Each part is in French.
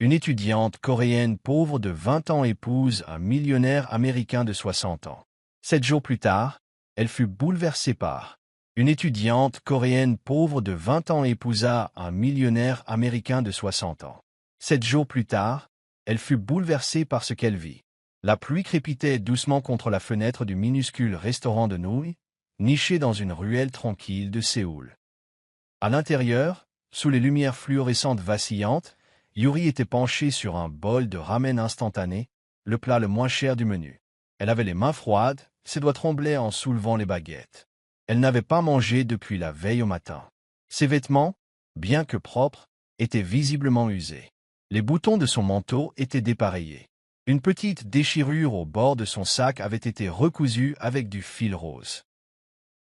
Une étudiante coréenne pauvre de 20 ans épouse un millionnaire américain de 60 ans. 7 jours plus tard, elle fut bouleversée par. Une étudiante coréenne pauvre de 20 ans épousa un millionnaire américain de 60 ans. 7 jours plus tard, elle fut bouleversée par ce qu'elle vit. La pluie crépitait doucement contre la fenêtre du minuscule restaurant de nouilles, niché dans une ruelle tranquille de Séoul. À l'intérieur, sous les lumières fluorescentes vacillantes, Yuri était penchée sur un bol de ramen instantané, le plat le moins cher du menu. Elle avait les mains froides, ses doigts tremblaient en soulevant les baguettes. Elle n'avait pas mangé depuis la veille au matin. Ses vêtements, bien que propres, étaient visiblement usés. Les boutons de son manteau étaient dépareillés. Une petite déchirure au bord de son sac avait été recousue avec du fil rose.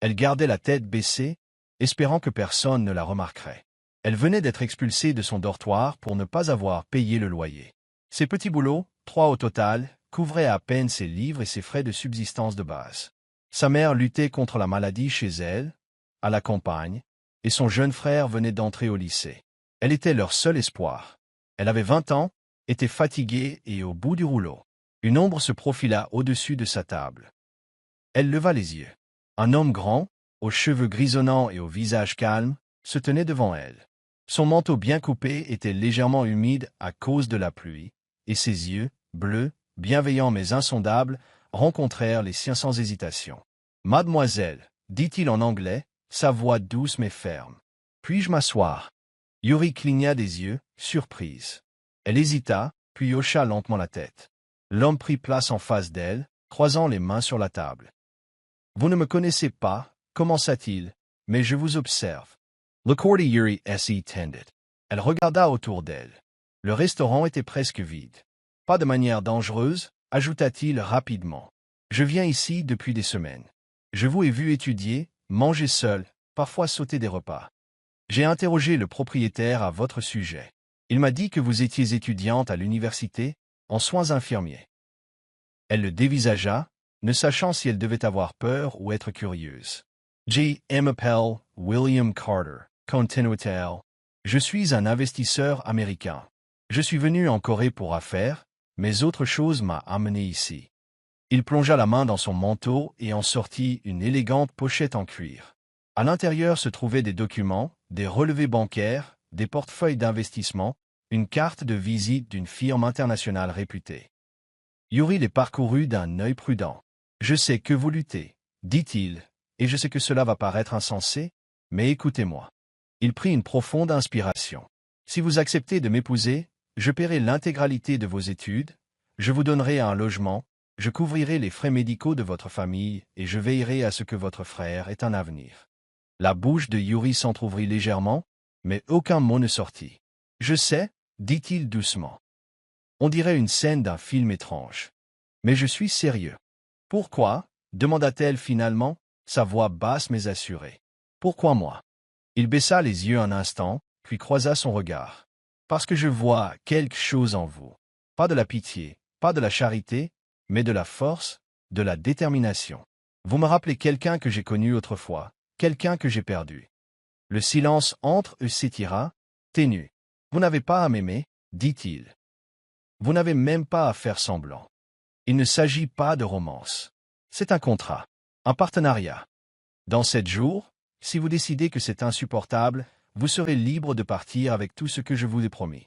Elle gardait la tête baissée, espérant que personne ne la remarquerait. Elle venait d'être expulsée de son dortoir pour ne pas avoir payé le loyer. Ses petits boulots, 3 au total, couvraient à peine ses livres et ses frais de subsistance de base. Sa mère luttait contre la maladie chez elle, à la campagne, et son jeune frère venait d'entrer au lycée. Elle était leur seul espoir. Elle avait 20 ans, était fatiguée et au bout du rouleau. Une ombre se profila au-dessus de sa table. Elle leva les yeux. Un homme grand, aux cheveux grisonnants et au visage calme, se tenait devant elle. Son manteau bien coupé était légèrement humide à cause de la pluie, et ses yeux, bleus, bienveillants mais insondables, rencontrèrent les siens sans hésitation. « Mademoiselle, dit-il en anglais, sa voix douce mais ferme. Puis-je m'asseoir » Yuri cligna des yeux, surprise. Elle hésita, puis hocha lentement la tête. L'homme prit place en face d'elle, croisant les mains sur la table. « Vous ne me connaissez pas, commença-t-il, mais je vous observe. » L'Accordi Yuri s'y tendit. Elle regarda autour d'elle. Le restaurant était presque vide. « Pas de manière dangereuse, ajouta-t-il rapidement. Je viens ici depuis des semaines. Je vous ai vu étudier, manger seul, parfois sauter des repas. J'ai interrogé le propriétaire à votre sujet. Il m'a dit que vous étiez étudiante à l'université, en soins infirmiers. » Elle le dévisagea, ne sachant si elle devait avoir peur ou être curieuse. « Je m'appelle William Carter, continua-t-elle. Je suis un investisseur américain. Je suis venu en Corée pour affaires, mais autre chose m'a amené ici. » Il plongea la main dans son manteau et en sortit une élégante pochette en cuir. À l'intérieur se trouvaient des documents, des relevés bancaires, des portefeuilles d'investissement, une carte de visite d'une firme internationale réputée. Yuri les parcourut d'un œil prudent. « Je sais que vous luttez, dit-il, et je sais que cela va paraître insensé, mais écoutez-moi. » Il prit une profonde inspiration. « Si vous acceptez de m'épouser, je paierai l'intégralité de vos études, je vous donnerai un logement, je couvrirai les frais médicaux de votre famille et je veillerai à ce que votre frère ait un avenir. » La bouche de Yuri s'entr'ouvrit légèrement, mais aucun mot ne sortit. « Je sais, dit-il doucement. On dirait une scène d'un film étrange. Mais je suis sérieux. »« Pourquoi » demanda-t-elle finalement, sa voix basse mais assurée. « Pourquoi moi ?» Il baissa les yeux un instant, puis croisa son regard. « Parce que je vois quelque chose en vous. Pas de la pitié, pas de la charité, mais de la force, de la détermination. Vous me rappelez quelqu'un que j'ai connu autrefois, quelqu'un que j'ai perdu. » Le silence entre eux s'étira, ténu. « Vous n'avez pas à m'aimer, dit-il. Vous n'avez même pas à faire semblant. Il ne s'agit pas de romance. C'est un contrat, un partenariat. Dans 7 jours, si vous décidez que c'est insupportable, vous serez libre de partir avec tout ce que je vous ai promis. »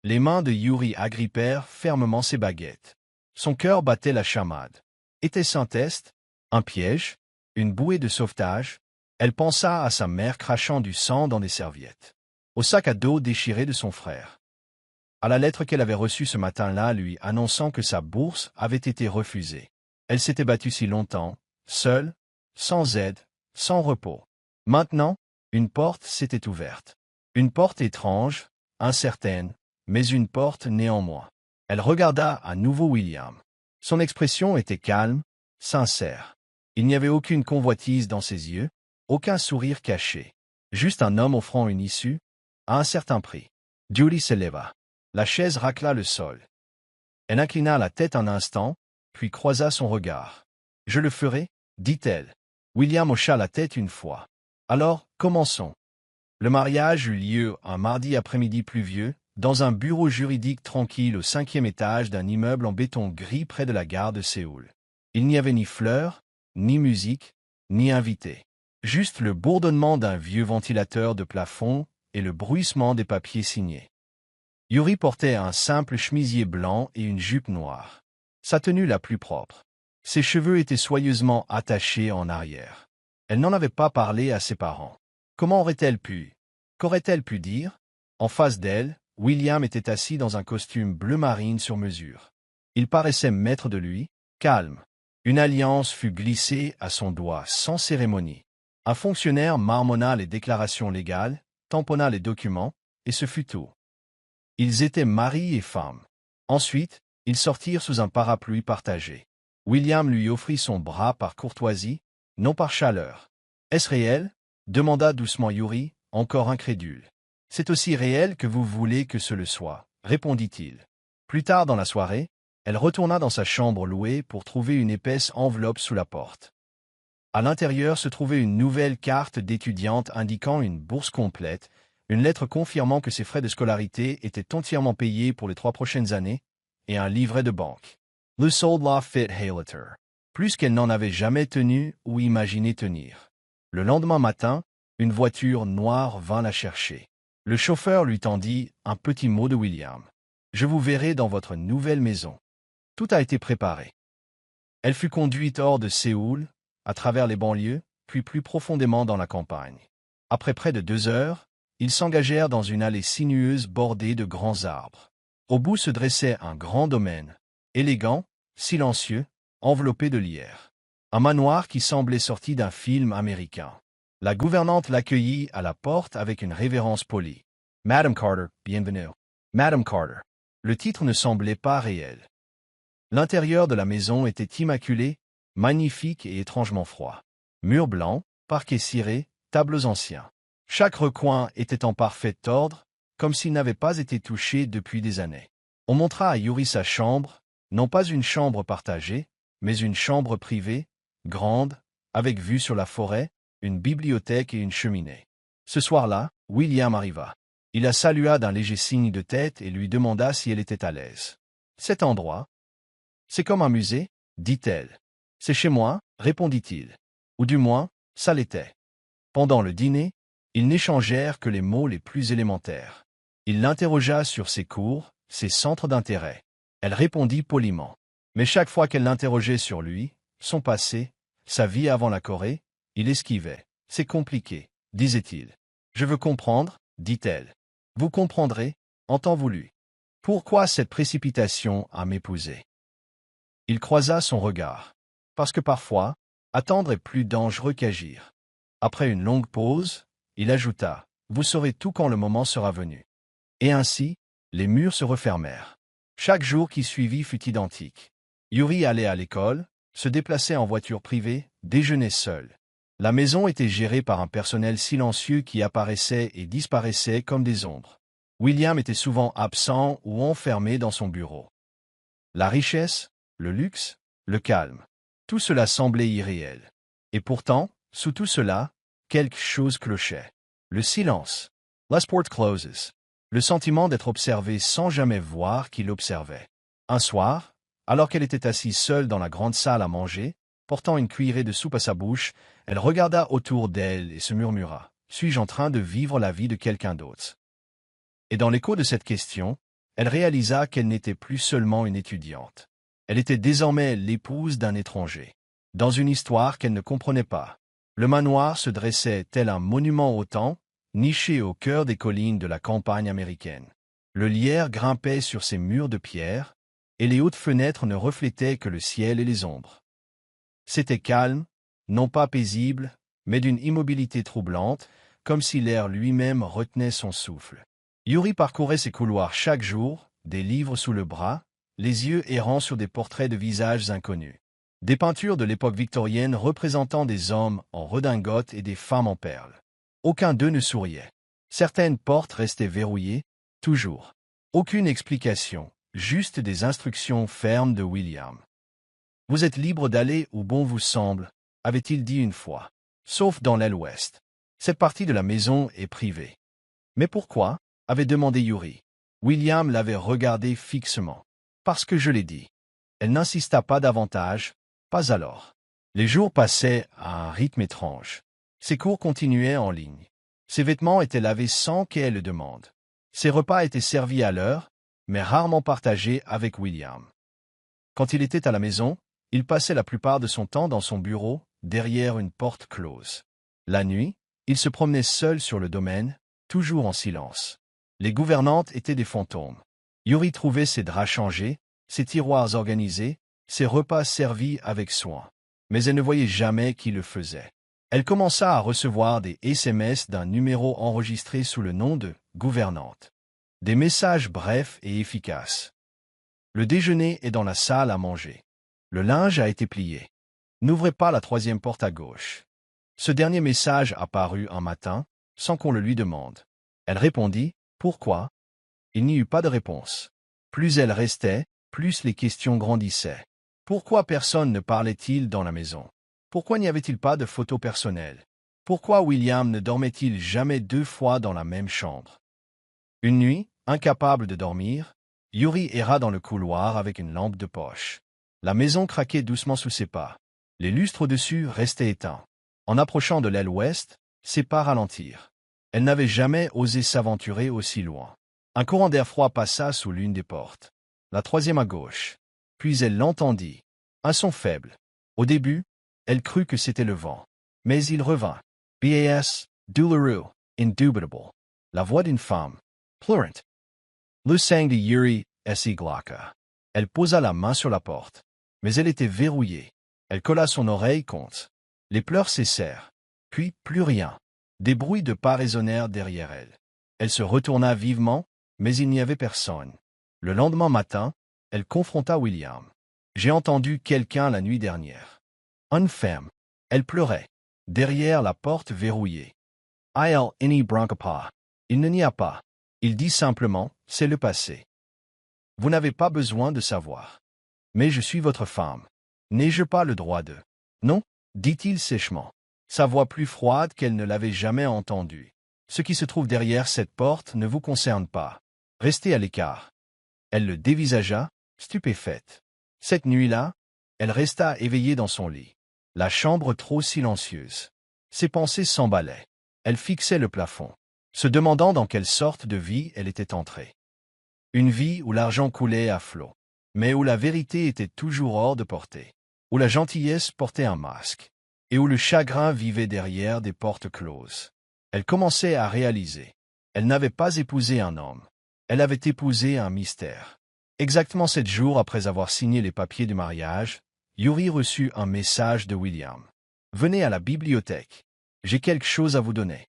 Les mains de Yuri agrippèrent fermement ses baguettes. Son cœur battait la chamade. Était-ce un test? Un piège? Une bouée de sauvetage? Elle pensa à sa mère crachant du sang dans des serviettes. Au sac à dos déchiré de son frère. À la lettre qu'elle avait reçue ce matin-là lui annonçant que sa bourse avait été refusée. Elle s'était battue si longtemps, seule, sans aide, sans repos. Maintenant, une porte s'était ouverte. Une porte étrange, incertaine, mais une porte néanmoins. Elle regarda à nouveau William. Son expression était calme, sincère. Il n'y avait aucune convoitise dans ses yeux, aucun sourire caché. Juste un homme offrant une issue, à un certain prix. Judy se leva. La chaise racla le sol. Elle inclina la tête un instant, puis croisa son regard. « Je le ferai, dit-elle. » William hocha la tête une fois. « Alors, commençons. » Le mariage eut lieu un mardi après-midi pluvieux, dans un bureau juridique tranquille au 5e étage d'un immeuble en béton gris près de la gare de Séoul. Il n'y avait ni fleurs, ni musique, ni invités. Juste le bourdonnement d'un vieux ventilateur de plafond et le bruissement des papiers signés. Yuri portait un simple chemisier blanc et une jupe noire. Sa tenue la plus propre. Ses cheveux étaient soigneusement attachés en arrière. Elle n'en avait pas parlé à ses parents. Comment aurait-elle pu? Qu'aurait-elle pu dire? En face d'elle, William était assis dans un costume bleu marine sur mesure. Il paraissait maître de lui, calme. Une alliance fut glissée à son doigt sans cérémonie. Un fonctionnaire marmonna les déclarations légales, tamponna les documents, et ce fut tout. Ils étaient mari et femme. Ensuite, ils sortirent sous un parapluie partagé. William lui offrit son bras par courtoisie, non par chaleur. « Est-ce réel ?» demanda doucement Yuri, encore incrédule. « C'est aussi réel que vous voulez que ce le soit, » répondit-il. Plus tard dans la soirée, elle retourna dans sa chambre louée pour trouver une épaisse enveloppe sous la porte. À l'intérieur se trouvait une nouvelle carte d'étudiante indiquant une bourse complète, une lettre confirmant que ses frais de scolarité étaient entièrement payés pour les 3 prochaines années, et un livret de banque. Le Sold Fit Hayletter. Plus qu'elle n'en avait jamais tenu ou imaginé tenir. Le lendemain matin, une voiture noire vint la chercher. Le chauffeur lui tendit un petit mot de William. « Je vous verrai dans votre nouvelle maison. » Tout a été préparé. Elle fut conduite hors de Séoul, à travers les banlieues, puis plus profondément dans la campagne. Après près de 2 heures, ils s'engagèrent dans une allée sinueuse bordée de grands arbres. Au bout se dressait un grand domaine, élégant, silencieux, enveloppé de lierre. Un manoir qui semblait sorti d'un film américain. La gouvernante l'accueillit à la porte avec une révérence polie. « Madame Carter, bienvenue. »« Madame Carter. » Le titre ne semblait pas réel. L'intérieur de la maison était immaculé, magnifique et étrangement froid. Murs blancs, parquets cirés, tableaux anciens. Chaque recoin était en parfait ordre, comme s'il n'avait pas été touché depuis des années. On montra à Yuri sa chambre, non pas une chambre partagée, mais une chambre privée, grande, avec vue sur la forêt, une bibliothèque et une cheminée. Ce soir-là, William arriva. Il la salua d'un léger signe de tête et lui demanda si elle était à l'aise. « Cet endroit, c'est comme un musée, » dit-elle. « C'est chez moi, » répondit-il. Ou du moins, ça l'était. Pendant le dîner, ils n'échangèrent que les mots les plus élémentaires. Il l'interrogea sur ses cours, ses centres d'intérêt. Elle répondit poliment. Mais chaque fois qu'elle l'interrogeait sur lui, son passé, sa vie avant la Corée, il esquivait. « C'est compliqué, » disait-il. « Je veux comprendre, » dit-elle. « Vous comprendrez, en temps voulu. Pourquoi cette précipitation à m'épouser ?» Il croisa son regard. Parce que parfois, attendre est plus dangereux qu'agir. Après une longue pause, il ajouta « Vous saurez tout quand le moment sera venu. » Et ainsi, les murs se refermèrent. Chaque jour qui suivit fut identique. Yuri allait à l'école, se déplaçait en voiture privée, déjeunait seul. La maison était gérée par un personnel silencieux qui apparaissait et disparaissait comme des ombres. William était souvent absent ou enfermé dans son bureau. La richesse, le luxe, le calme, tout cela semblait irréel. Et pourtant, sous tout cela, quelque chose clochait. Le silence. Last port closes. Le sentiment d'être observé sans jamais voir qu'il observait. Un soir, alors qu'elle était assise seule dans la grande salle à manger, portant une cuillerée de soupe à sa bouche, elle regarda autour d'elle et se murmura « Suis-je en train de vivre la vie de quelqu'un d'autre ?» Et dans l'écho de cette question, elle réalisa qu'elle n'était plus seulement une étudiante. Elle était désormais l'épouse d'un étranger. Dans une histoire qu'elle ne comprenait pas. Le manoir se dressait tel un monument au temps, niché au cœur des collines de la campagne américaine. Le lierre grimpait sur ses murs de pierre, et les hautes fenêtres ne reflétaient que le ciel et les ombres. C'était calme, non pas paisible, mais d'une immobilité troublante, comme si l'air lui-même retenait son souffle. Yuri parcourait ces couloirs chaque jour, des livres sous le bras, les yeux errant sur des portraits de visages inconnus. Des peintures de l'époque victorienne représentant des hommes en redingote et des femmes en perles. Aucun d'eux ne souriait. Certaines portes restaient verrouillées, toujours. Aucune explication, juste des instructions fermes de William. « Vous êtes libre d'aller où bon vous semble », avait-il dit une fois. Sauf dans l'aile ouest. Cette partie de la maison est privée. « Mais pourquoi ?» avait demandé Yuri. William l'avait regardée fixement. Parce que je l'ai dit. Elle n'insista pas davantage, pas alors. Les jours passaient à un rythme étrange. Ses cours continuaient en ligne. Ses vêtements étaient lavés sans qu'elle le demande. Ses repas étaient servis à l'heure, mais rarement partagés avec William. Quand il était à la maison, il passait la plupart de son temps dans son bureau, derrière une porte close. La nuit, il se promenait seul sur le domaine, toujours en silence. Les gouvernantes étaient des fantômes. Yuri trouvait ses draps changés, ses tiroirs organisés, ses repas servis avec soin. Mais elle ne voyait jamais qui le faisait. Elle commença à recevoir des SMS d'un numéro enregistré sous le nom de « gouvernante ». Des messages brefs et efficaces. Le déjeuner est dans la salle à manger. Le linge a été plié. N'ouvrez pas la troisième porte à gauche. Ce dernier message apparut un matin, sans qu'on le lui demande. Elle répondit « Pourquoi ?» Il n'y eut pas de réponse. Plus elle restait, plus les questions grandissaient. Pourquoi personne ne parlait-il dans la maison? Pourquoi n'y avait-il pas de photos personnelles? Pourquoi William ne dormait-il jamais 2 fois dans la même chambre? Une nuit, incapable de dormir, Yuri erra dans le couloir avec une lampe de poche. La maison craquait doucement sous ses pas. Les lustres au-dessus restaient éteints. En approchant de l'aile ouest, ses pas ralentirent. Elle n'avait jamais osé s'aventurer aussi loin. Un courant d'air froid passa sous l'une des portes. La troisième à gauche. Puis elle l'entendit. Un son faible. Au début, elle crut que c'était le vent. Mais il revint. Bas, douloureux, indubitable. La voix d'une femme. Pleurant. Le sang de Yuri s'églaça. Elle posa la main sur la porte. Mais elle était verrouillée. Elle colla son oreille contre. Les pleurs cessèrent. Puis plus rien. Des bruits de pas résonnèrent derrière elle. Elle se retourna vivement, mais il n'y avait personne. Le lendemain matin, elle confronta William. J'ai entendu quelqu'un la nuit dernière. Une femme. Elle pleurait. Derrière la porte verrouillée. Il n'y branque pas. Il ne n'y a pas. Il dit simplement, c'est le passé. Vous n'avez pas besoin de savoir. Mais je suis votre femme. N'ai-je pas le droit de... Non, dit-il sèchement. Sa voix plus froide qu'elle ne l'avait jamais entendue. Ce qui se trouve derrière cette porte ne vous concerne pas. Restez à l'écart. Elle le dévisagea, stupéfaite. Cette nuit-là, elle resta éveillée dans son lit. La chambre trop silencieuse. Ses pensées s'emballaient. Elle fixait le plafond, se demandant dans quelle sorte de vie elle était entrée. Une vie où l'argent coulait à flot, mais où la vérité était toujours hors de portée, où la gentillesse portait un masque, et où le chagrin vivait derrière des portes closes. Elle commençait à réaliser. Elle n'avait pas épousé un homme. Elle avait épousé un mystère. Exactement 7 jours après avoir signé les papiers du mariage, Yuri reçut un message de William. « Venez à la bibliothèque. J'ai quelque chose à vous donner. »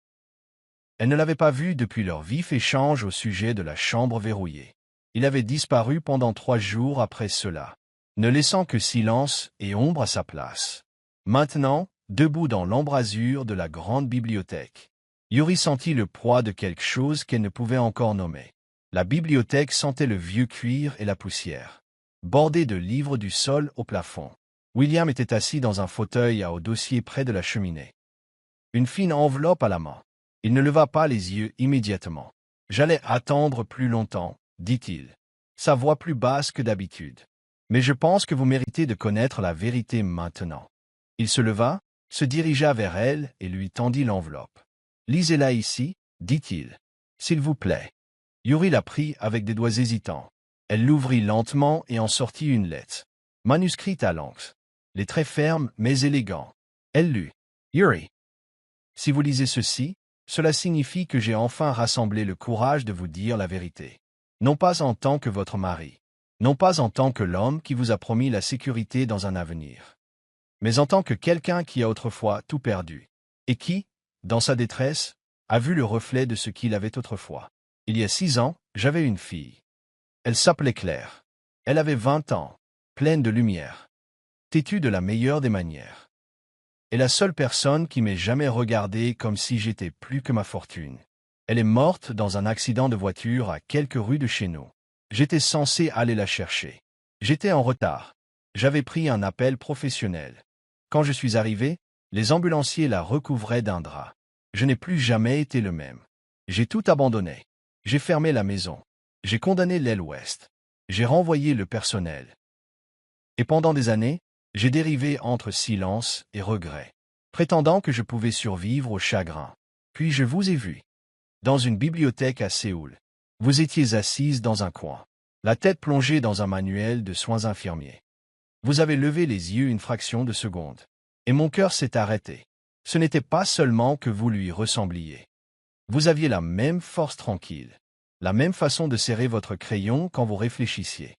Elle ne l'avait pas vu depuis leur vif échange au sujet de la chambre verrouillée. Il avait disparu pendant 3 jours après cela, ne laissant que silence et ombre à sa place. Maintenant, debout dans l'embrasure de la grande bibliothèque, Yuri sentit le poids de quelque chose qu'elle ne pouvait encore nommer. La bibliothèque sentait le vieux cuir et la poussière. Bordée de livres du sol au plafond. William était assis dans un fauteuil à haut dossier près de la cheminée. Une fine enveloppe à la main. Il ne leva pas les yeux immédiatement. « J'allais attendre plus longtemps, » dit-il. Sa voix plus basse que d'habitude. « Mais je pense que vous méritez de connaître la vérité maintenant. » Il se leva, se dirigea vers elle et lui tendit l'enveloppe. « Lisez-la ici, » dit-il. « S'il vous plaît. » Yuri la prit avec des doigts hésitants. Elle l'ouvrit lentement et en sortit une lettre. Manuscrite à l'encre. Les traits fermes mais élégants. Elle lut. « Yuri. Si vous lisez ceci, cela signifie que j'ai enfin rassemblé le courage de vous dire la vérité. Non pas en tant que votre mari. Non pas en tant que l'homme qui vous a promis la sécurité dans un avenir. Mais en tant que quelqu'un qui a autrefois tout perdu. Et qui, dans sa détresse, a vu le reflet de ce qu'il avait autrefois. Il y a 6 ans, j'avais une fille. Elle s'appelait Claire. Elle avait 20 ans, pleine de lumière. Têtue de la meilleure des manières. Et la seule personne qui m'ait jamais regardé comme si j'étais plus que ma fortune. Elle est morte dans un accident de voiture à quelques rues de chez nous. J'étais censé aller la chercher. J'étais en retard. J'avais pris un appel professionnel. Quand je suis arrivé, les ambulanciers la recouvraient d'un drap. Je n'ai plus jamais été le même. J'ai tout abandonné. J'ai fermé la maison. J'ai condamné l'aile ouest. J'ai renvoyé le personnel. Et pendant des années, j'ai dérivé entre silence et regret, prétendant que je pouvais survivre au chagrin. Puis je vous ai vu. Dans une bibliothèque à Séoul. Vous étiez assise dans un coin, la tête plongée dans un manuel de soins infirmiers. Vous avez levé les yeux une fraction de seconde. Et mon cœur s'est arrêté. Ce n'était pas seulement que vous lui ressembliez. Vous aviez la même force tranquille, la même façon de serrer votre crayon quand vous réfléchissiez.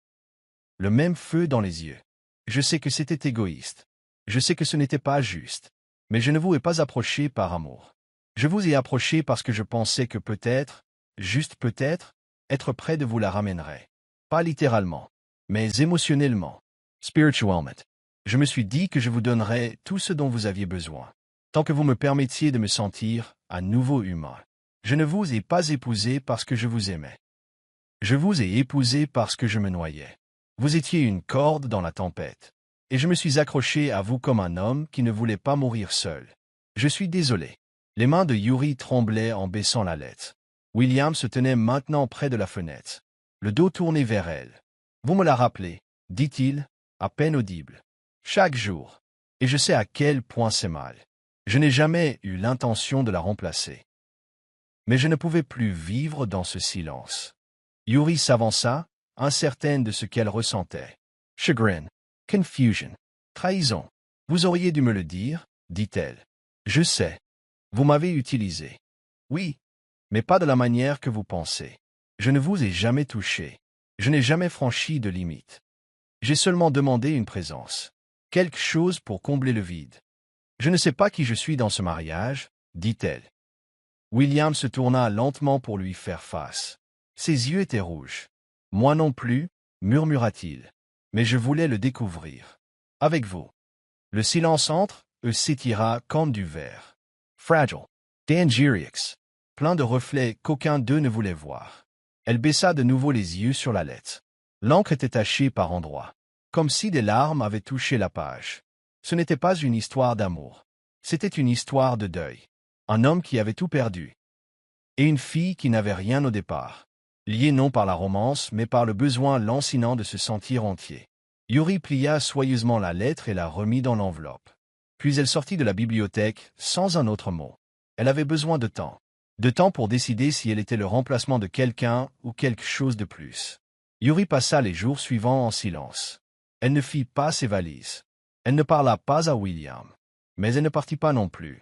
Le même feu dans les yeux. Je sais que c'était égoïste. Je sais que ce n'était pas juste. Mais je ne vous ai pas approché par amour. Je vous ai approché parce que je pensais que peut-être, juste peut-être, être près de vous la ramènerait. Pas littéralement, mais émotionnellement, spirituellement. Je me suis dit que je vous donnerais tout ce dont vous aviez besoin, tant que vous me permettiez de me sentir à nouveau humain. Je ne vous ai pas épousé parce que je vous aimais. Je vous ai épousé parce que je me noyais. Vous étiez une corde dans la tempête. Et je me suis accroché à vous comme un homme qui ne voulait pas mourir seul. Je suis désolé. Les mains de Yuri tremblaient en baissant la lettre. William se tenait maintenant près de la fenêtre, le dos tourné vers elle. Vous me la rappelez, dit-il, à peine audible. Chaque jour. Et je sais à quel point c'est mal. Je n'ai jamais eu l'intention de la remplacer. Mais je ne pouvais plus vivre dans ce silence. Yuri s'avança, incertaine de ce qu'elle ressentait. Chagrin, confusion, trahison. Vous auriez dû me le dire, dit-elle. Je sais. Vous m'avez utilisé. Oui, mais pas de la manière que vous pensez. Je ne vous ai jamais touché. Je n'ai jamais franchi de limite. J'ai seulement demandé une présence. Quelque chose pour combler le vide. Je ne sais pas qui je suis dans ce mariage, dit-elle. William se tourna lentement pour lui faire face. Ses yeux étaient rouges. Moi non plus, murmura-t-il. Mais je voulais le découvrir. Avec vous. Le silence entre eux s'étira comme du verre. Fragile. Dangereux. Plein de reflets qu'aucun d'eux ne voulait voir. Elle baissa de nouveau les yeux sur la lettre. L'encre était tachée par endroits, comme si des larmes avaient touché la page. Ce n'était pas une histoire d'amour. C'était une histoire de deuil. Un homme qui avait tout perdu. Et une fille qui n'avait rien au départ. Liée non par la romance, mais par le besoin lancinant de se sentir entier. Yuri plia soigneusement la lettre et la remit dans l'enveloppe. Puis elle sortit de la bibliothèque, sans un autre mot. Elle avait besoin de temps. De temps pour décider si elle était le remplacement de quelqu'un ou quelque chose de plus. Yuri passa les jours suivants en silence. Elle ne fit pas ses valises. Elle ne parla pas à William. Mais elle ne partit pas non plus.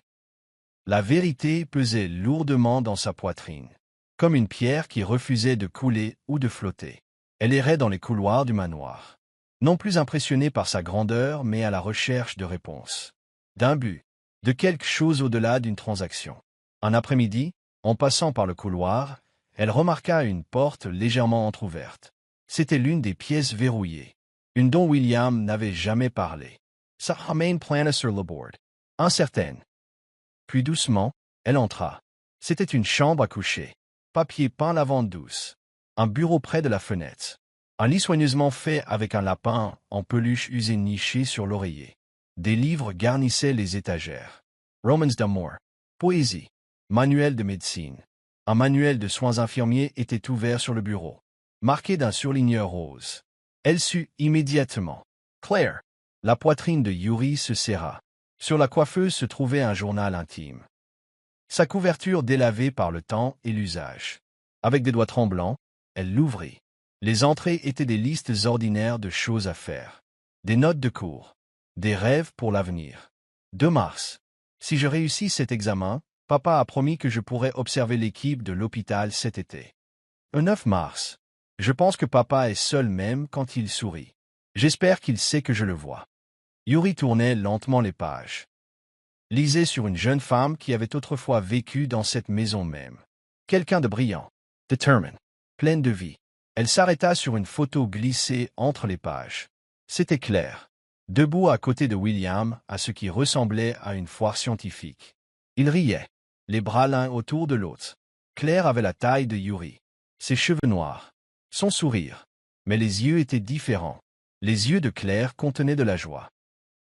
La vérité pesait lourdement dans sa poitrine, comme une pierre qui refusait de couler ou de flotter. Elle errait dans les couloirs du manoir, non plus impressionnée par sa grandeur, mais à la recherche de réponses. D'un but, de quelque chose au-delà d'une transaction. Un après-midi, en passant par le couloir, elle remarqua une porte légèrement entr'ouverte. C'était l'une des pièces verrouillées, une dont William n'avait jamais parlé. Sa main plana sur le board, incertaine. Puis doucement, elle entra. C'était une chambre à coucher. Papier peint lavande douce. Un bureau près de la fenêtre. Un lit soigneusement fait avec un lapin en peluche usé niché sur l'oreiller. Des livres garnissaient les étagères. Romans d'amour. Poésie. Manuel de médecine. Un manuel de soins infirmiers était ouvert sur le bureau, marqué d'un surligneur rose. Elle sut immédiatement. Claire. La poitrine de Yuri se serra. Sur la coiffeuse se trouvait un journal intime. Sa couverture délavée par le temps et l'usage. Avec des doigts tremblants, elle l'ouvrit. Les entrées étaient des listes ordinaires de choses à faire. Des notes de cours. Des rêves pour l'avenir. 2 mars. Si je réussis cet examen, papa a promis que je pourrais observer l'équipe de l'hôpital cet été. 9 mars. Je pense que papa est seul même quand il sourit. J'espère qu'il sait que je le vois. Yuri tournait lentement les pages. Lisait sur une jeune femme qui avait autrefois vécu dans cette maison même. Quelqu'un de brillant, determined, pleine de vie. Elle s'arrêta sur une photo glissée entre les pages. C'était Claire, debout à côté de William, à ce qui ressemblait à une foire scientifique. Ils riaient, les bras l'un autour de l'autre. Claire avait la taille de Yuri, ses cheveux noirs, son sourire. Mais les yeux étaient différents. Les yeux de Claire contenaient de la joie.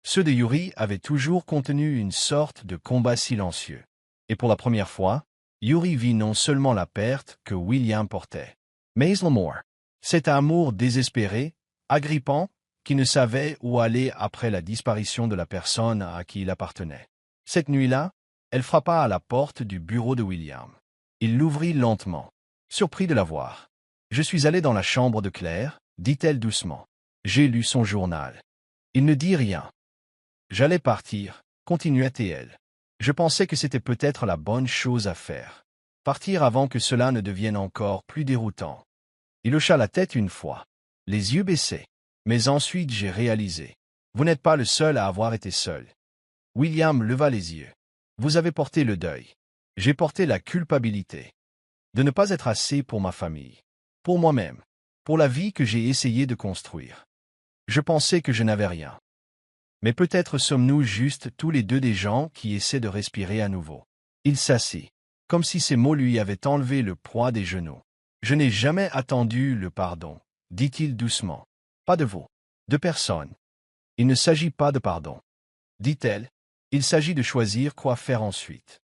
Ceux de Yuri avaient toujours contenu une sorte de combat silencieux. Et pour la première fois, Yuri vit non seulement la perte que William portait, L'amour. Cet amour désespéré, agrippant, qui ne savait où aller après la disparition de la personne à qui il appartenait. Cette nuit-là, elle frappa à la porte du bureau de William. Il l'ouvrit lentement, surpris de la voir. « Je suis allé dans la chambre de Claire, dit-elle doucement. J'ai lu son journal. » Il ne dit rien. « J'allais partir, continua-t-elle. Je pensais que c'était peut-être la bonne chose à faire. Partir avant que cela ne devienne encore plus déroutant. » Il hocha la tête une fois, les yeux baissés. Mais ensuite j'ai réalisé. Vous n'êtes pas le seul à avoir été seul. William leva les yeux. Vous avez porté le deuil. J'ai porté la culpabilité. De ne pas être assez pour ma famille. Pour moi-même. Pour la vie que j'ai essayé de construire. Je pensais que je n'avais rien. Mais peut-être sommes-nous juste tous les deux des gens qui essaient de respirer à nouveau. Il s'assit, comme si ces mots lui avaient enlevé le poids des genoux. Je n'ai jamais attendu le pardon, dit-il doucement. Pas de vous. De personne. Il ne s'agit pas de pardon. Dit-elle. Il s'agit de choisir quoi faire ensuite.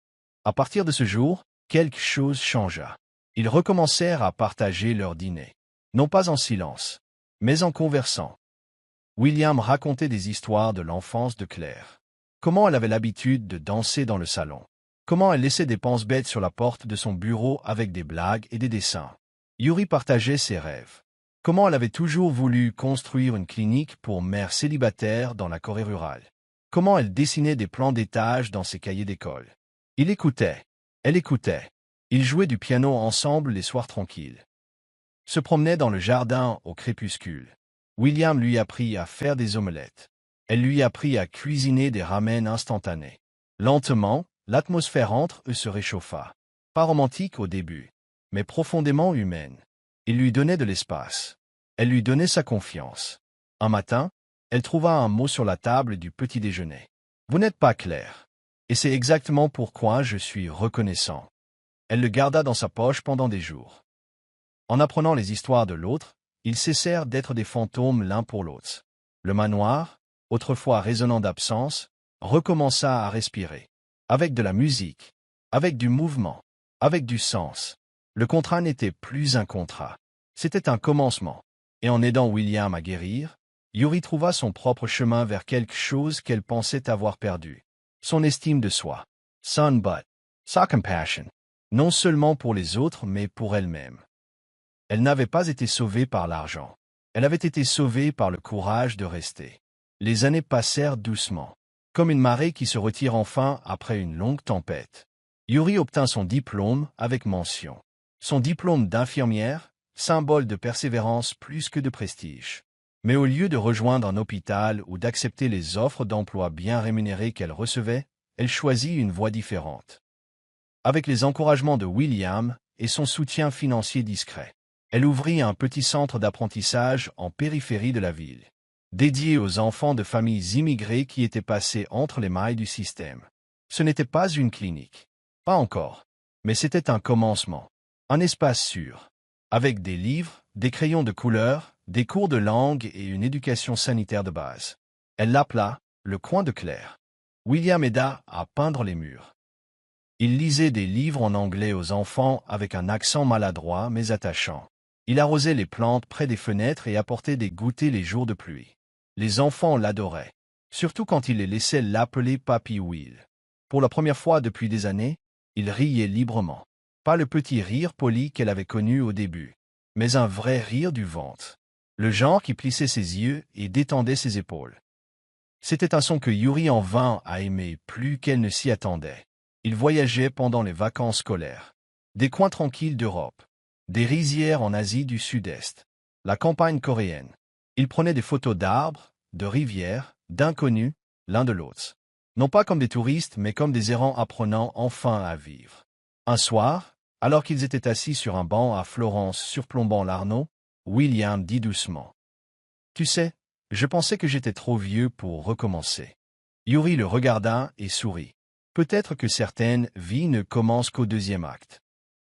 À partir de ce jour, quelque chose changea. Ils recommencèrent à partager leur dîner. Non pas en silence, mais en conversant. William racontait des histoires de l'enfance de Claire. Comment elle avait l'habitude de danser dans le salon. Comment elle laissait des pense-bêtes sur la porte de son bureau avec des blagues et des dessins. Yuri partageait ses rêves. Comment elle avait toujours voulu construire une clinique pour mères célibataires dans la Corée rurale. Comment elle dessinait des plans d'étage dans ses cahiers d'école. Il écoutait. Elle écoutait. Ils jouaient du piano ensemble les soirs tranquilles. Se promenaient dans le jardin au crépuscule. William lui apprit à faire des omelettes. Elle lui apprit à cuisiner des ramen instantanés. Lentement, l'atmosphère entre eux se réchauffa. Pas romantique au début, mais profondément humaine. Il lui donnait de l'espace. Elle lui donnait sa confiance. Un matin, elle trouva un mot sur la table du petit déjeuner. « Vous n'êtes pas clair. Et c'est exactement pourquoi je suis reconnaissant. » Elle le garda dans sa poche pendant des jours. En apprenant les histoires de l'autre, ils cessèrent d'être des fantômes l'un pour l'autre. Le manoir, autrefois résonnant d'absence, recommença à respirer. Avec de la musique, avec du mouvement, avec du sens. Le contrat n'était plus un contrat. C'était un commencement. Et en aidant William à guérir, Yuri trouva son propre chemin vers quelque chose qu'elle pensait avoir perdu. Son estime de soi. Son but. Sa compassion. Non seulement pour les autres, mais pour elle-même. Elle n'avait pas été sauvée par l'argent. Elle avait été sauvée par le courage de rester. Les années passèrent doucement, comme une marée qui se retire enfin après une longue tempête. Yuri obtint son diplôme avec mention. Son diplôme d'infirmière, symbole de persévérance plus que de prestige. Mais au lieu de rejoindre un hôpital ou d'accepter les offres d'emploi bien rémunérées qu'elle recevait, elle choisit une voie différente. Avec les encouragements de William et son soutien financier discret, elle ouvrit un petit centre d'apprentissage en périphérie de la ville, dédié aux enfants de familles immigrées qui étaient passés entre les mailles du système. Ce n'était pas une clinique. Pas encore. Mais c'était un commencement. Un espace sûr. Avec des livres, des crayons de couleur, des cours de langue et une éducation sanitaire de base. Elle l'appela le coin de Claire. William aida à peindre les murs. Il lisait des livres en anglais aux enfants avec un accent maladroit mais attachant. Il arrosait les plantes près des fenêtres et apportait des goûters les jours de pluie. Les enfants l'adoraient, surtout quand il les laissait l'appeler Papy Will. Pour la première fois depuis des années, il riait librement. Pas le petit rire poli qu'elle avait connu au début, mais un vrai rire du ventre. Le genre qui plissait ses yeux et détendait ses épaules. C'était un son que Yuri en vint à aimer plus qu'elle ne s'y attendait. Il voyageait pendant les vacances scolaires. Des coins tranquilles d'Europe. Des rizières en Asie du Sud-Est. La campagne coréenne. Il prenait des photos d'arbres, de rivières, d'inconnus, l'un de l'autre. Non pas comme des touristes, mais comme des errants apprenant enfin à vivre. Un soir, alors qu'ils étaient assis sur un banc à Florence surplombant l'Arno, William dit doucement. « Tu sais, je pensais que j'étais trop vieux pour recommencer. » Yuri le regarda et sourit. Peut-être que certaines vies ne commencent qu'au deuxième acte.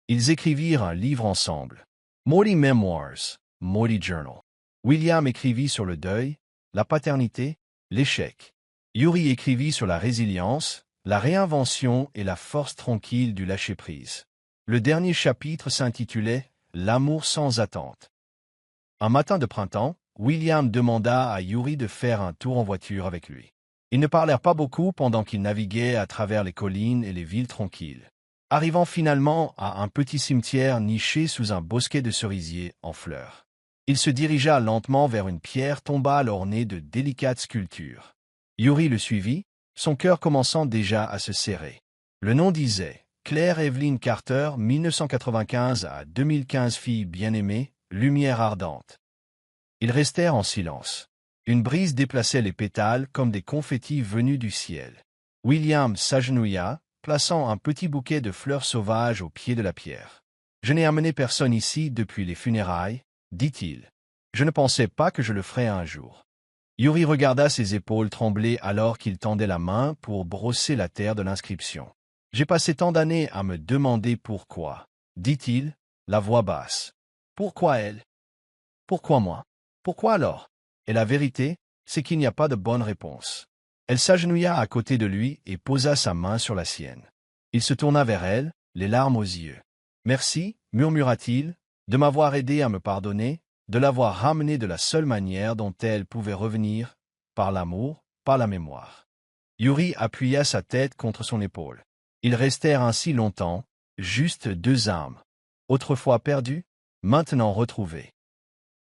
Ils écrivirent un livre ensemble. Morty Memoirs, Morty Journal. William écrivit sur le deuil, la paternité, l'échec. Yuri écrivit sur la résilience, la réinvention et la force tranquille du lâcher-prise. Le dernier chapitre s'intitulait « l'amour sans attente. Un matin de printemps, William demanda à Yuri de faire un tour en voiture avec lui. Ils ne parlèrent pas beaucoup pendant qu'ils naviguaient à travers les collines et les villes tranquilles. Arrivant finalement à un petit cimetière niché sous un bosquet de cerisiers en fleurs. Il se dirigea lentement vers une pierre tombale ornée de délicates sculptures. Yuri le suivit, son cœur commençant déjà à se serrer. Le nom disait « Claire Evelyn Carter, 1995 à 2015, fille bien-aimée, lumière ardente ». Ils restèrent en silence. Une brise déplaçait les pétales comme des confettis venus du ciel. William s'agenouilla, plaçant un petit bouquet de fleurs sauvages au pied de la pierre. « Je n'ai amené personne ici depuis les funérailles, dit-il. Je ne pensais pas que je le ferais un jour. Yuri regarda ses épaules trembler alors qu'il tendait la main pour brosser la terre de l'inscription. « J'ai passé tant d'années à me demander pourquoi, dit-il, la voix basse. Pourquoi elle? Pourquoi moi? Pourquoi alors? Et la vérité, c'est qu'il n'y a pas de bonne réponse. » Elle s'agenouilla à côté de lui et posa sa main sur la sienne. Il se tourna vers elle, les larmes aux yeux. « Merci, murmura-t-il, de m'avoir aidé à me pardonner, de l'avoir ramenée de la seule manière dont elle pouvait revenir, par l'amour, par la mémoire. » Yuri appuya sa tête contre son épaule. Ils restèrent ainsi longtemps, juste deux âmes. Autrefois perdues, maintenant retrouvées.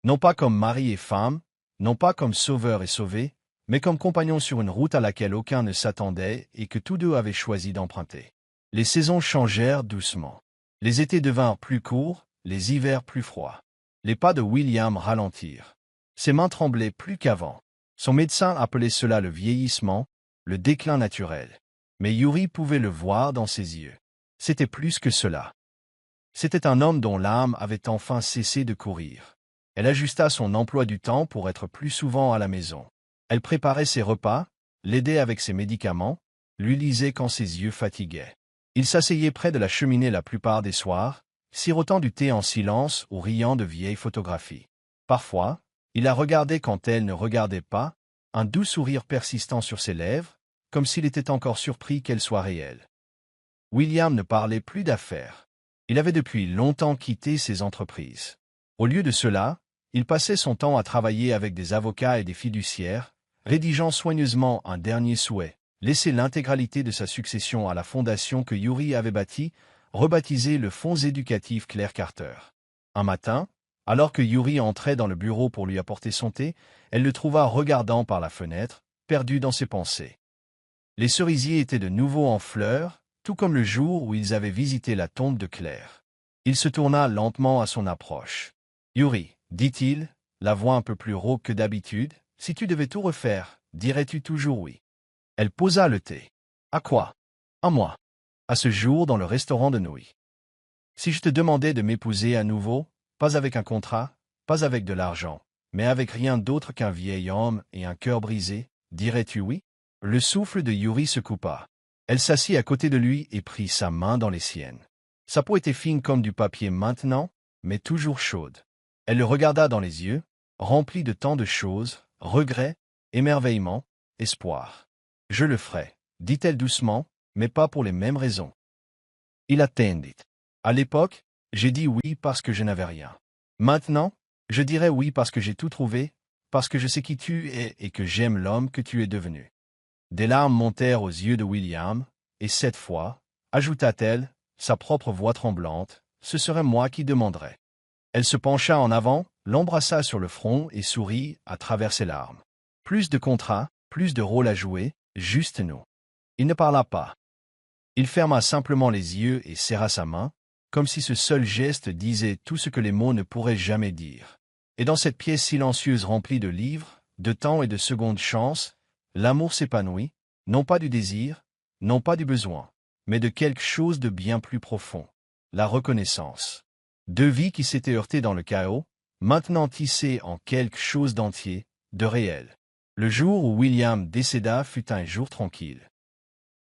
Non pas comme mari et femme, non pas comme sauveur et sauvé, mais comme compagnons sur une route à laquelle aucun ne s'attendait et que tous deux avaient choisi d'emprunter. Les saisons changèrent doucement. Les étés devinrent plus courts, les hivers plus froids. Les pas de William ralentirent. Ses mains tremblaient plus qu'avant. Son médecin appelait cela le vieillissement, le déclin naturel. Mais Yuri pouvait le voir dans ses yeux. C'était plus que cela. C'était un homme dont l'âme avait enfin cessé de courir. Elle ajusta son emploi du temps pour être plus souvent à la maison. Elle préparait ses repas, l'aidait avec ses médicaments, lui lisait quand ses yeux fatiguaient. Il s'asseyait près de la cheminée la plupart des soirs, sirotant du thé en silence ou riant de vieilles photographies. Parfois, il la regardait quand elle ne regardait pas, un doux sourire persistant sur ses lèvres, comme s'il était encore surpris qu'elle soit réelle. William ne parlait plus d'affaires. Il avait depuis longtemps quitté ses entreprises. Au lieu de cela, il passait son temps à travailler avec des avocats et des fiduciaires, rédigeant soigneusement un dernier souhait, laisser l'intégralité de sa succession à la fondation que Yuri avait bâtie, rebaptisée le Fonds éducatif Claire Carter. Un matin, alors que Yuri entrait dans le bureau pour lui apporter son thé, elle le trouva regardant par la fenêtre, perdu dans ses pensées. Les cerisiers étaient de nouveau en fleurs, tout comme le jour où ils avaient visité la tombe de Claire. Il se tourna lentement à son approche. « Yuri, dit-il, la voix un peu plus rauque que d'habitude, si tu devais tout refaire, dirais-tu toujours oui? » Elle posa le thé. « À quoi? À moi. À ce jour dans le restaurant de Nouilles. Si je te demandais de m'épouser à nouveau, pas avec un contrat, pas avec de l'argent, mais avec rien d'autre qu'un vieil homme et un cœur brisé, dirais-tu oui? » Le souffle de Yuri se coupa. Elle s'assit à côté de lui et prit sa main dans les siennes. Sa peau était fine comme du papier maintenant, mais toujours chaude. Elle le regarda dans les yeux, remplie de tant de choses, regret, émerveillement, espoir. « Je le ferai, dit-elle doucement, mais pas pour les mêmes raisons. » Il attendit. À l'époque, j'ai dit oui parce que je n'avais rien. Maintenant, je dirais oui parce que j'ai tout trouvé, parce que je sais qui tu es et que j'aime l'homme que tu es devenu. Des larmes montèrent aux yeux de William, et cette fois, ajouta-t-elle, sa propre voix tremblante, ce serait moi qui demanderais. Elle se pencha en avant, l'embrassa sur le front et sourit à travers ses larmes. Plus de contrats, plus de rôles à jouer, juste nous. Il ne parla pas. Il ferma simplement les yeux et serra sa main, comme si ce seul geste disait tout ce que les mots ne pourraient jamais dire. Et dans cette pièce silencieuse remplie de livres, de temps et de secondes chances, l'amour s'épanouit, non pas du désir, non pas du besoin, mais de quelque chose de bien plus profond, la reconnaissance. Deux vies qui s'étaient heurtées dans le chaos, maintenant tissées en quelque chose d'entier, de réel. Le jour où William décéda fut un jour tranquille.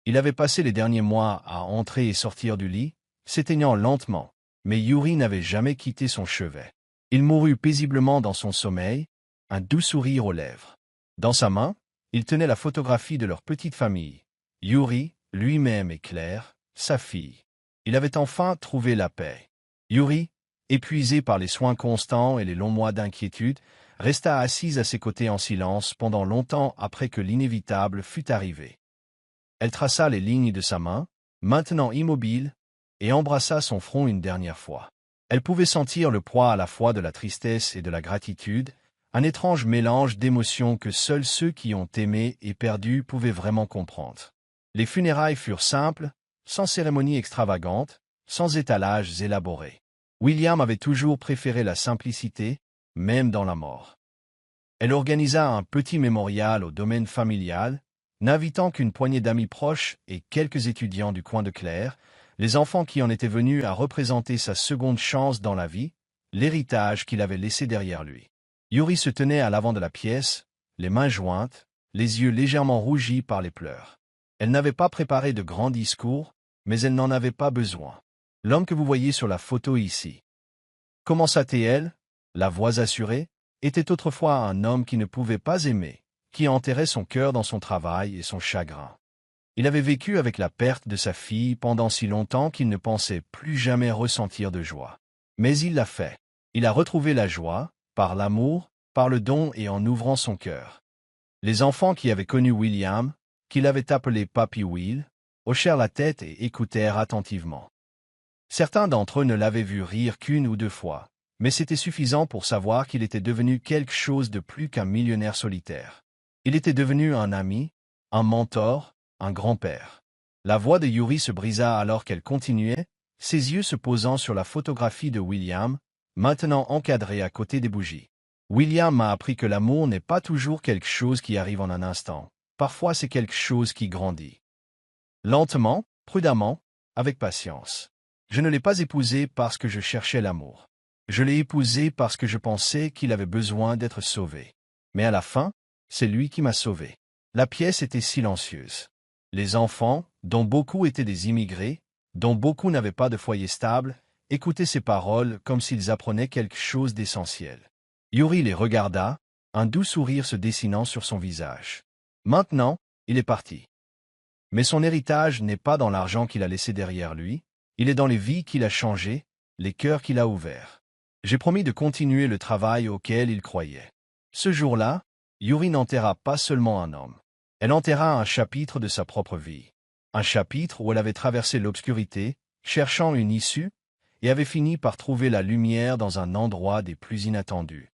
Il avait passé les derniers mois à entrer et sortir du lit, s'éteignant lentement, mais Yuri n'avait jamais quitté son chevet. Il mourut paisiblement dans son sommeil, un doux sourire aux lèvres. Dans sa main, il tenait la photographie de leur petite famille, Yuri, lui-même et Claire, sa fille. Il avait enfin trouvé la paix. Yuri, épuisée par les soins constants et les longs mois d'inquiétude, resta assise à ses côtés en silence pendant longtemps après que l'inévitable fut arrivé. Elle traça les lignes de sa main, maintenant immobile, et embrassa son front une dernière fois. Elle pouvait sentir le poids à la fois de la tristesse et de la gratitude, un étrange mélange d'émotions que seuls ceux qui ont aimé et perdu pouvaient vraiment comprendre. Les funérailles furent simples, sans cérémonie extravagante, sans étalages élaborés. William avait toujours préféré la simplicité, même dans la mort. Elle organisa un petit mémorial au domaine familial, n'invitant qu'une poignée d'amis proches et quelques étudiants du coin de Claire, les enfants qui en étaient venus à représenter sa seconde chance dans la vie, l'héritage qu'il avait laissé derrière lui. Yuri se tenait à l'avant de la pièce, les mains jointes, les yeux légèrement rougis par les pleurs. Elle n'avait pas préparé de grands discours, mais elle n'en avait pas besoin. L'homme que vous voyez sur la photo ici, commença-t-elle, la voix assurée, était autrefois un homme qui ne pouvait pas aimer, qui enterrait son cœur dans son travail et son chagrin. Il avait vécu avec la perte de sa fille pendant si longtemps qu'il ne pensait plus jamais ressentir de joie. Mais il l'a fait. Il a retrouvé la joie, par l'amour, par le don et en ouvrant son cœur. Les enfants qui avaient connu William, qu'il avait appelé Papy Will, hochèrent la tête et écoutèrent attentivement. Certains d'entre eux ne l'avaient vu rire qu'une ou deux fois, mais c'était suffisant pour savoir qu'il était devenu quelque chose de plus qu'un millionnaire solitaire. Il était devenu un ami, un mentor, un grand-père. La voix de Yuri se brisa alors qu'elle continuait, ses yeux se posant sur la photographie de William, maintenant encadrée à côté des bougies. William m'a appris que l'amour n'est pas toujours quelque chose qui arrive en un instant. Parfois c'est quelque chose qui grandit. Lentement, prudemment, avec patience. Je ne l'ai pas épousé parce que je cherchais l'amour. Je l'ai épousé parce que je pensais qu'il avait besoin d'être sauvé. Mais à la fin, c'est lui qui m'a sauvé. La pièce était silencieuse. Les enfants, dont beaucoup étaient des immigrés, dont beaucoup n'avaient pas de foyer stable, écoutaient ces paroles comme s'ils apprenaient quelque chose d'essentiel. Yuri les regarda, un doux sourire se dessinant sur son visage. Maintenant, il est parti. Mais son héritage n'est pas dans l'argent qu'il a laissé derrière lui, il est dans les vies qu'il a changées, les cœurs qu'il a ouverts. J'ai promis de continuer le travail auquel il croyait. Ce jour-là, Yuri n'enterra pas seulement un homme. Elle enterra un chapitre de sa propre vie. Un chapitre où elle avait traversé l'obscurité, cherchant une issue, et avait fini par trouver la lumière dans un endroit des plus inattendus.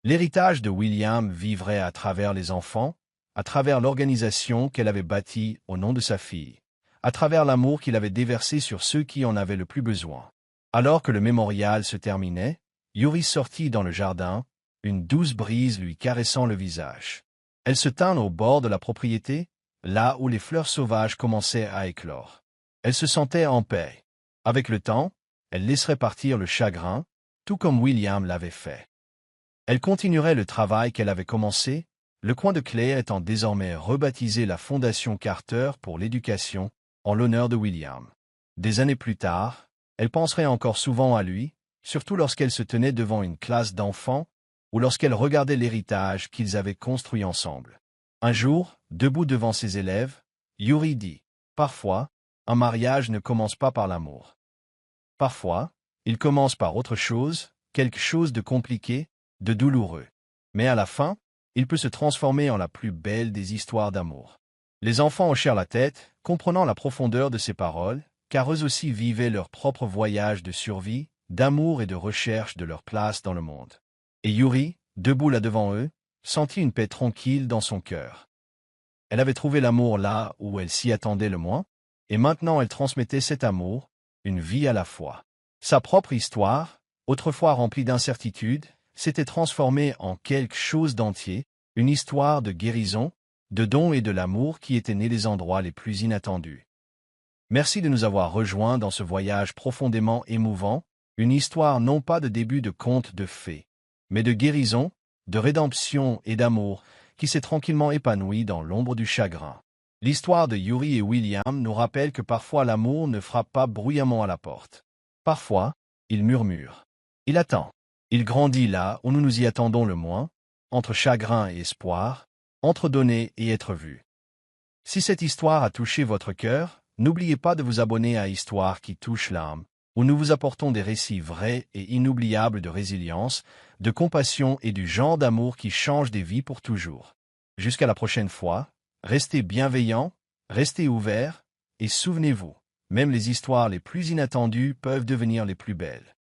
L'héritage de William vivrait à travers les enfants, à travers l'organisation qu'elle avait bâtie au nom de sa fille, à travers l'amour qu'il avait déversé sur ceux qui en avaient le plus besoin. Alors que le mémorial se terminait, Yuri sortit dans le jardin, une douce brise lui caressant le visage. Elle se tint au bord de la propriété, là où les fleurs sauvages commençaient à éclore. Elle se sentait en paix. Avec le temps, elle laisserait partir le chagrin, tout comme William l'avait fait. Elle continuerait le travail qu'elle avait commencé, le coin de Claire étant désormais rebaptisé la Fondation Carter pour l'éducation, en l'honneur de William. Des années plus tard, elle penserait encore souvent à lui, surtout lorsqu'elle se tenait devant une classe d'enfants, ou lorsqu'elle regardait l'héritage qu'ils avaient construit ensemble. Un jour, debout devant ses élèves, Yuri dit, « Parfois, un mariage ne commence pas par l'amour. Parfois, il commence par autre chose, quelque chose de compliqué, de douloureux. Mais à la fin, il peut se transformer en la plus belle des histoires d'amour. » Les enfants hochèrent la tête, comprenant la profondeur de ces paroles, car eux aussi vivaient leur propre voyage de survie, d'amour et de recherche de leur place dans le monde. Et Yuri, debout là devant eux, sentit une paix tranquille dans son cœur. Elle avait trouvé l'amour là où elle s'y attendait le moins, et maintenant elle transmettait cet amour, une vie à la fois. Sa propre histoire, autrefois remplie d'incertitudes, s'était transformée en quelque chose d'entier, une histoire de guérison, de dons et de l'amour qui était né des endroits les plus inattendus. Merci de nous avoir rejoints dans ce voyage profondément émouvant, une histoire non pas de début de conte de fées, mais de guérison, de rédemption et d'amour, qui s'est tranquillement épanouie dans l'ombre du chagrin. L'histoire de Yuri et William nous rappelle que parfois l'amour ne frappe pas bruyamment à la porte. Parfois, il murmure. Il attend. Il grandit là où nous nous y attendons le moins, entre chagrin et espoir, entre donner et être vu. Si cette histoire a touché votre cœur, n'oubliez pas de vous abonner à Histoire qui touche l'âme, ou où nous vous apportons des récits vrais et inoubliables de résilience, de compassion et du genre d'amour qui change des vies pour toujours. Jusqu'à la prochaine fois, restez bienveillants, restez ouverts, et souvenez-vous, même les histoires les plus inattendues peuvent devenir les plus belles.